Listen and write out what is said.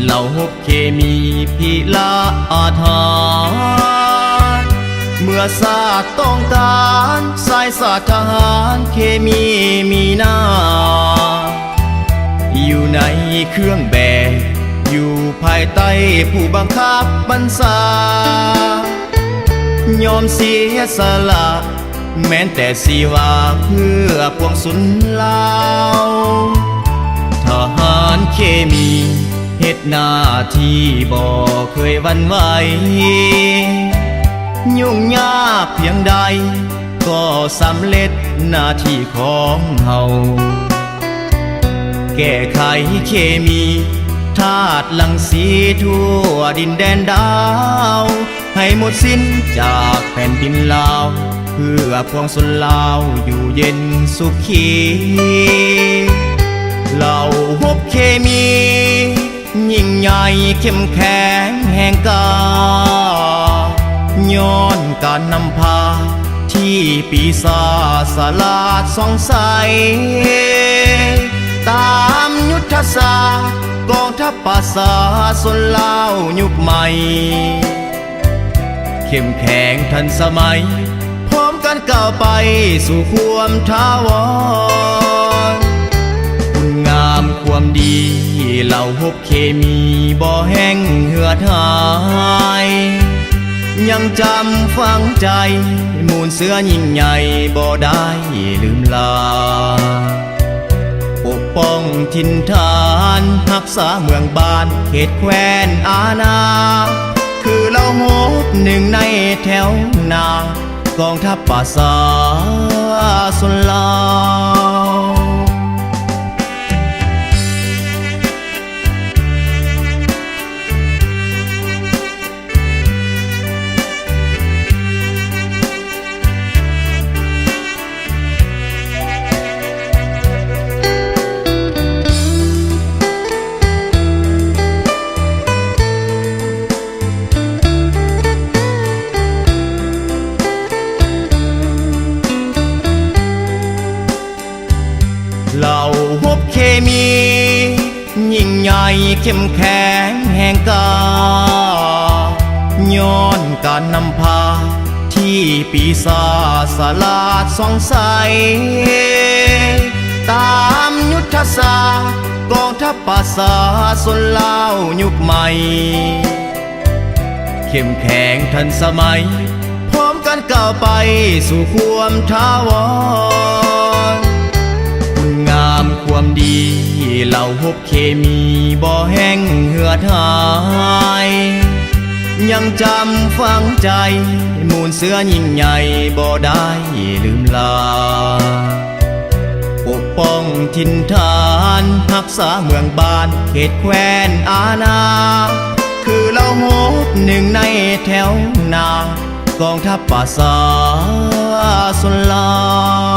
เหล่าฮบเคมีพิลาอาถรรพ์เมื่อศาสตร์ต้องการสายศาสตร์ทหารเคมีหน้าอยู่ในเครื่องแบบอยู่ภายใต้ผู้บังคับบัญชายอมเสียสละแม้แต่สีวาเพื่อพวงสุนลาวทหารเคมีเฮ็ดหน้าที่บ่เคยหวั่นไหวยุ่งยากเพียงใดก็สำเร็จหน้าที่ของเฮาแก้ไขเคมีธาตุรังสีทั่วดินแดนดาวให้หมดสิ้นจากแผ่นดินลาวเพื่อพวงชนลาวอยู่เย็นสุขีเหล่าฮบเคมียิ่งใหญ่เข้มแข็งแห่งกาย้อนการนำพาที่ปีศาจสลาดสองใสตามยุทธศาสตร์กองทัพประชาชนลาวยุคใหม่เข้มแข็งทันสมัยพร้อมกันก้าวไปสู่ความท้าวรคุณงามความดีเหล่าฮบเคมีบ่แห้งเหือดหายยังจำฝังใจมูลเสือยิ่งใหญ่บ่ได้ลืมลาปกป้องถิ่นฐานรักษาเมืองบ้านเขตแคว้นอาณาคือเหล่าฮบหนึ่งในแถวหน้ากองทัพประชาชนลาวเหล่าฮบเคมียิ่งใหญ่เข้มแข็งแห่งกาย้อนการนำพาที่ปีศาจสลาดสองใสตามยุทธศาสตร์กองทัพประชาชนลาวยุคใหม่เข้มแข็งทันสมัยพร้อมกันก้าวไปสู่ความท้าวรงามความดีเหล่าฮบเคมีบ่แห้งเหือดหายยังจำฝังใจมูลเสือยิ่งใหญ่บ่ได้ลืมลาปกป้องถิ่นฐานรักษาเมืองบ้านเขตแคว้นอาณาคือเหล่าฮบหนึ่งในแถวหน้ากองทัพประชาชนลาว